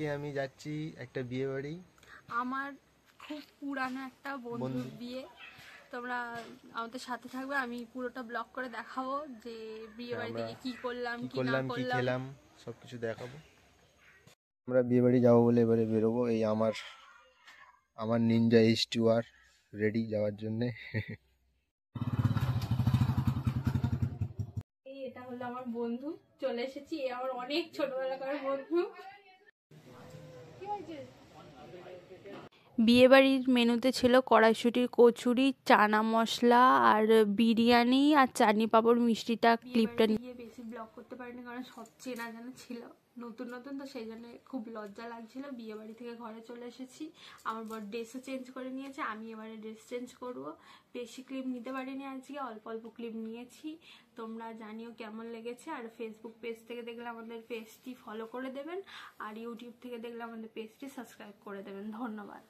আজকে আমি যাচ্ছি একটা বিয়ে বাড়ি, আমার খুব পুরানো একটা বন্ধুর বিয়ে। তোমরা আমাদের সাথে থাকবে, আমি পুরোটা ব্লগ করে দেখাবো যে বিয়ে বাড়িতে গিয়ে কি করলাম কি না কি করলাম। খেলাম সবকিছু দেখাবো। আমরা বিয়ে বাড়ি যাবো বলে এবারে বেরোবো। এই আমার নিনজা H2R রেডি যাওয়ার জন্যে। এটা হলো আমার বন্ধু, চলে এসেছি। আমার অনেক ছোটবেলাকার বন্ধু। বিয়েবাড়ির মেনুতে ছিল কড়াইশুঁটির কচুরি, চানা মশলা আর বিরিয়ানি আর চাটনি পাঁপড় মিষ্টিটা ক্লিপটা নিয়ে বেশি ব্লগ করতে পারিনি, কারণ সব চেনা জানা ছিল, নতুন নতুন তো সেই জন্য খুব লজ্জা লাগছিল। বিয়ে বাড়ি থেকে ঘরে চলে এসেছি, আমার বর ড্রেসও চেঞ্জ করে নিয়েছে, আমি এবারে ড্রেস চেঞ্জ করব। বেশি ক্লিপ নিতে পারিনি আজকে, অল্প অল্প ক্লিপ নিয়েছি। তোমরা জানিও কেমন লেগেছে। আর ফেসবুক পেজ থেকে দেখলে আমাদের পেজটি ফলো করে দেবেন, আর ইউটিউব থেকে দেখলে আমাদের পেজটি সাবস্ক্রাইব করে দেবেন। ধন্যবাদ।